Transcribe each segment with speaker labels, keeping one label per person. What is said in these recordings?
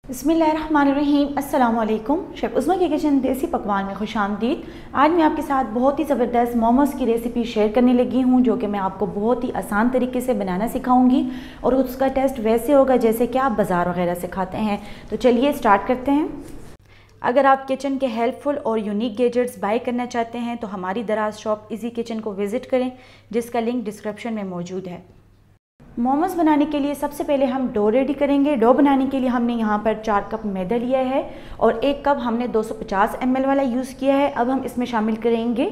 Speaker 1: बिस्मिल्लाहिर्रहमानिर्रहीम। अस्सलाम वालेकुम। शेफ़ उस्मा के किचन देसी पकवान में खुशामदीद। आज मैं आपके साथ बहुत ही ज़बरदस्त मोमोज़ की रेसिपी शेयर करने लगी हूँ, जो कि मैं आपको बहुत ही आसान तरीके से बनाना सिखाऊंगी और उसका टेस्ट वैसे होगा जैसे कि आप बाज़ार वगैरह से खाते हैं। तो चलिए स्टार्ट करते हैं। अगर आप किचन के हेल्पफुल और यूनिक गैजेट्स बाय करना चाहते हैं तो हमारी दराज शॉप इजी किचन को विज़िट करें, जिसका लिंक डिस्क्रिप्शन में मौजूद है। मोमोज़ बनाने के लिए सबसे पहले हम डो रेडी करेंगे। डो बनाने के लिए हमने यहाँ पर 4 कप मैदा लिया है और 1 कप हमने 250 ml वाला यूज़ किया है। अब हम इसमें शामिल करेंगे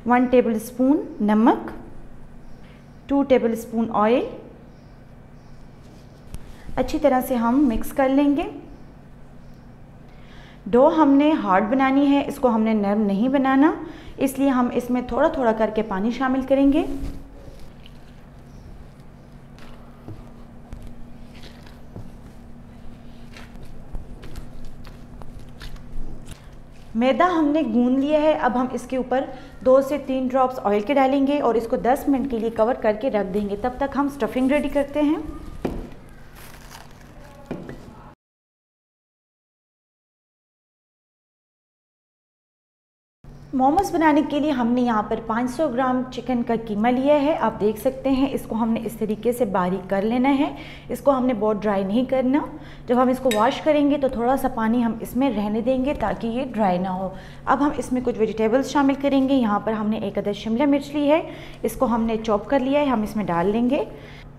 Speaker 1: 1 टेबलस्पून नमक, 2 टेबलस्पून ऑयल। अच्छी तरह से हम मिक्स कर लेंगे। डो हमने हार्ड बनानी है, इसको हमने नरम नहीं बनाना, इसलिए हम इसमें थोड़ा थोड़ा करके पानी शामिल करेंगे। मैदा हमने गूंद लिया है। अब हम इसके ऊपर 2 से 3 ड्रॉप्स ऑयल के डालेंगे और इसको 10 मिनट के लिए कवर करके रख देंगे। तब तक हम स्टफिंग रेडी करते हैं। मोमोज़ बनाने के लिए हमने यहाँ पर 500 ग्राम चिकन का कीमा लिया है। आप देख सकते हैं, इसको हमने इस तरीके से बारीक कर लेना है। इसको हमने बहुत ड्राई नहीं करना। जब हम इसको वॉश करेंगे तो थोड़ा सा पानी हम इसमें रहने देंगे ताकि ये ड्राई ना हो। अब हम इसमें कुछ वेजिटेबल्स शामिल करेंगे। यहाँ पर हमने 1 अदद शिमला मिर्च ली है, इसको हमने चॉप कर लिया है, हम इसमें डाल लेंगे।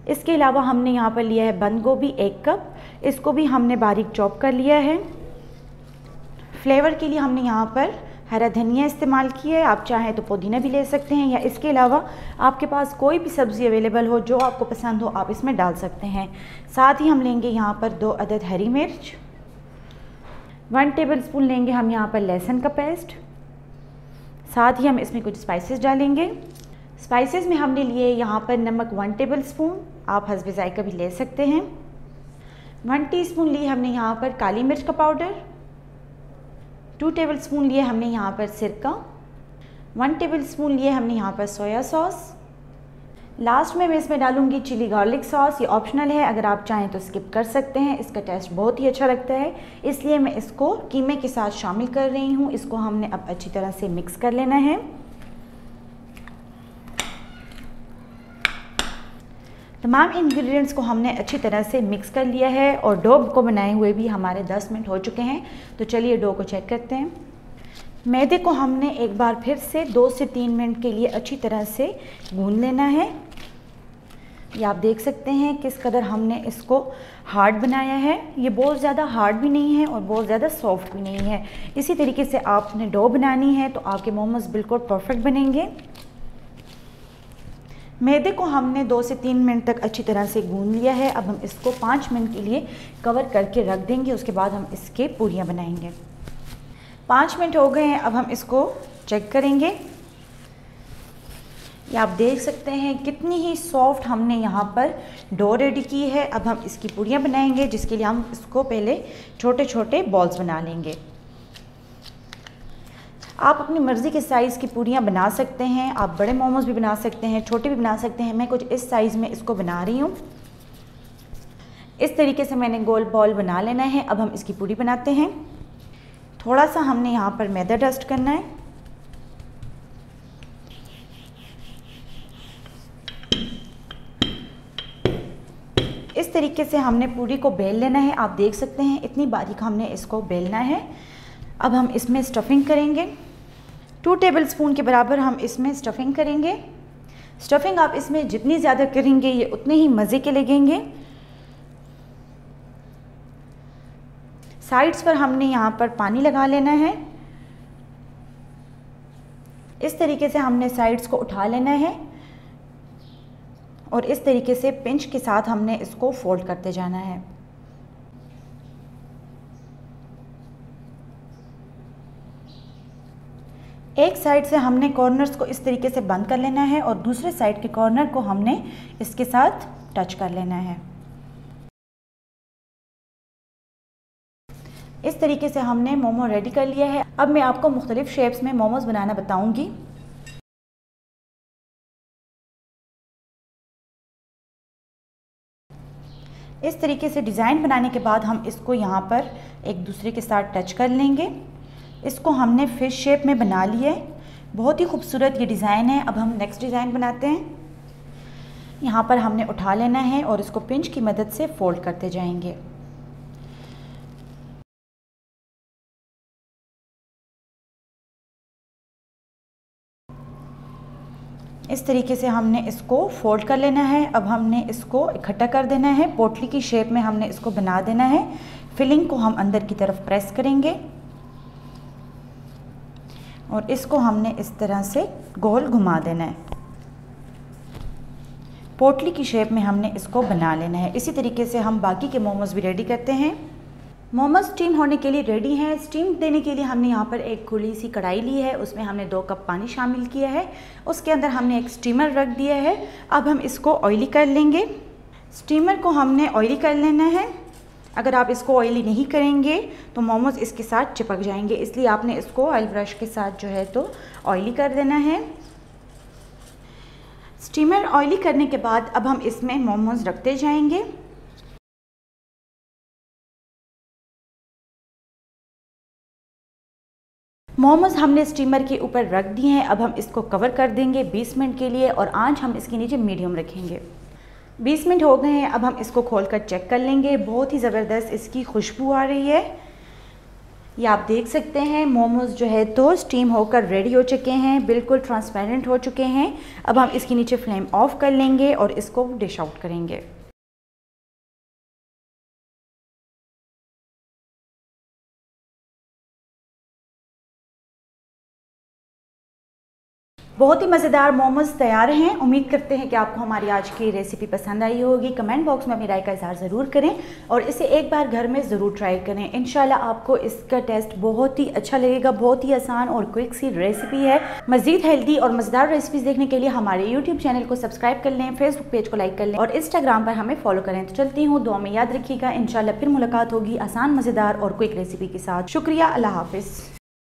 Speaker 1: इसके अलावा हमने यहाँ पर लिया है बंद गोभी 1 कप, इसको भी हमने बारीक चॉप कर लिया है। फ्लेवर के लिए हमने यहाँ पर हरा धनिया इस्तेमाल किया है। आप चाहें तो पुदीना भी ले सकते हैं, या इसके अलावा आपके पास कोई भी सब्ज़ी अवेलेबल हो जो आपको पसंद हो आप इसमें डाल सकते हैं। साथ ही हम लेंगे यहाँ पर 2 अदद हरी मिर्च, 1 टेबलस्पून लेंगे हम यहाँ पर लहसुन का पेस्ट। साथ ही हम इसमें कुछ स्पाइसेस डालेंगे। स्पाइसेस में हमने लिए यहाँ पर नमक 1 टेबलस्पून, आप हस्बे ज़ायका भी ले सकते हैं। 1 टीस्पून लिए हमने यहाँ पर काली मिर्च का पाउडर, 2 टेबलस्पून लिए हमने यहाँ पर सिरका, 1 टेबलस्पून लिए हमने यहाँ पर सोया सॉस। लास्ट में मैं इसमें डालूंगी चिली गार्लिक सॉस। ये ऑप्शनल है, अगर आप चाहें तो स्किप कर सकते हैं, इसका टेस्ट बहुत ही अच्छा लगता है, इसलिए मैं इसको कीमे के साथ शामिल कर रही हूँ। इसको हमने अब अच्छी तरह से मिक्स कर लेना है। तमाम इंग्रेडिएंट्स को हमने अच्छी तरह से मिक्स कर लिया है और डो को बनाए हुए भी हमारे 10 मिनट हो चुके हैं। तो चलिए डो को चेक करते हैं। मैदे को हमने एक बार फिर से 2 से 3 मिनट के लिए अच्छी तरह से गूंद लेना है। ये आप देख सकते हैं किस कदर हमने इसको हार्ड बनाया है। ये बहुत ज़्यादा हार्ड भी नहीं है और बहुत ज़्यादा सॉफ्ट भी नहीं है। इसी तरीके से आपने डो बनानी है तो आपके मोमोज़ बिल्कुल परफेक्ट बनेंगे। मैदे को हमने 2 से 3 मिनट तक अच्छी तरह से गूंद लिया है। अब हम इसको 5 मिनट के लिए कवर करके रख देंगे, उसके बाद हम इसके पूरियां बनाएंगे। 5 मिनट हो गए हैं, अब हम इसको चेक करेंगे। ये आप देख सकते हैं कितनी ही सॉफ्ट हमने यहाँ पर डो रेडी की है। अब हम इसकी पूरियां बनाएंगे, जिसके लिए हम इसको पहले छोटे छोटे बॉल्स बना लेंगे। आप अपनी मर्ज़ी के साइज़ की पूरियां बना सकते हैं। आप बड़े मोमोज़ भी बना सकते हैं, छोटे भी बना सकते हैं। मैं कुछ इस साइज़ में इसको बना रही हूँ। इस तरीके से मैंने गोल बॉल बना लेना है। अब हम इसकी पूरी बनाते हैं। थोड़ा सा हमने यहाँ पर मैदा डस्ट करना है। इस तरीके से हमने पूरी को बेल लेना है। आप देख सकते हैं इतनी बारीक हमने इसको बेलना है। अब हम इसमें स्टफिंग करेंगे। 2 टेबलस्पून के बराबर हम इसमें स्टफिंग करेंगे। स्टफिंग आप इसमें जितनी ज़्यादा करेंगे ये उतने ही मज़े के लगेंगे। साइड्स पर हमने यहाँ पर पानी लगा लेना है। इस तरीके से हमने साइड्स को उठा लेना है और इस तरीके से पिंच के साथ हमने इसको फोल्ड करते जाना है। एक साइड से हमने कॉर्नर्स को इस तरीके से बंद कर लेना है और दूसरे साइड के कॉर्नर को हमने इसके साथ टच कर लेना है। इस तरीके से हमने मोमो रेडी कर लिया है। अब मैं आपको मुख्तलिफ शेप्स में मोमोज बनाना बताऊंगी। इस तरीके से डिज़ाइन बनाने के बाद हम इसको यहाँ पर एक दूसरे के साथ टच कर लेंगे। इसको हमने फिश शेप में बना लिया है। बहुत ही खूबसूरत ये डिज़ाइन है। अब हम नेक्स्ट डिज़ाइन बनाते हैं। यहाँ पर हमने उठा लेना है और इसको पिंच की मदद से फोल्ड करते जाएंगे। इस तरीके से हमने इसको फोल्ड कर लेना है। अब हमने इसको इकट्ठा कर देना है। पोटली की शेप में हमने इसको बना देना है। फिलिंग को हम अंदर की तरफ प्रेस करेंगे और इसको हमने इस तरह से गोल घुमा देना है। पोटली की शेप में हमने इसको बना लेना है। इसी तरीके से हम बाकी के मोमोज भी रेडी करते हैं। मोमोज स्टीम होने के लिए रेडी हैं। स्टीम देने के लिए हमने यहाँ पर एक खुली सी कढ़ाई ली है, उसमें हमने 2 कप पानी शामिल किया है, उसके अंदर हमने एक स्टीमर रख दिया है। अब हम इसको ऑयली कर लेंगे। स्टीमर को हमने ऑयली कर लेना है। अगर आप इसको ऑयली नहीं करेंगे तो मोमोज इसके साथ चिपक जाएंगे, इसलिए आपने इसको ऑयल ब्रश के साथ जो है तो ऑयली कर देना है। स्टीमर ऑयली करने के बाद अब हम इसमें मोमोज रखते जाएंगे। मोमोज हमने स्टीमर के ऊपर रख दिए हैं। अब हम इसको कवर कर देंगे 20 मिनट के लिए और आंच हम इसके नीचे मीडियम रखेंगे। 20 मिनट हो गए हैं। अब हम इसको खोलकर चेक कर लेंगे। बहुत ही ज़बरदस्त इसकी खुशबू आ रही है। ये आप देख सकते हैं मोमोज जो है तो स्टीम होकर रेडी हो चुके हैं, बिल्कुल ट्रांसपेरेंट हो चुके हैं। अब हम इसके नीचे फ्लेम ऑफ कर लेंगे और इसको डिश आउट करेंगे। बहुत ही मज़ेदार मोमोज़ तैयार हैं। उम्मीद करते हैं कि आपको हमारी आज की रेसिपी पसंद आई होगी। कमेंट बॉक्स में अपनी राय का इज़हार ज़रूर करें और इसे एक बार घर में ज़रूर ट्राई करें। इंशाल्लाह आपको इसका टेस्ट बहुत ही अच्छा लगेगा। बहुत ही आसान और क्विक सी रेसिपी है। मज़ीद हेल्दी और मज़ेदार रेसिपीज़ देखने के लिए हमारे यूट्यूब चैनल को सब्सक्राइब कर लें, फेसबुक पेज को लाइक कर लें और इंस्टाग्राम पर हमें फॉलो करें। तो चलती हूँ, दुआ में याद रखिएगा। इंशाल्लाह फिर मुलाकात होगी आसान, मज़ेदार और क्विक रेसिपी के साथ। शुक्रिया, अल्लाह हाफिज़।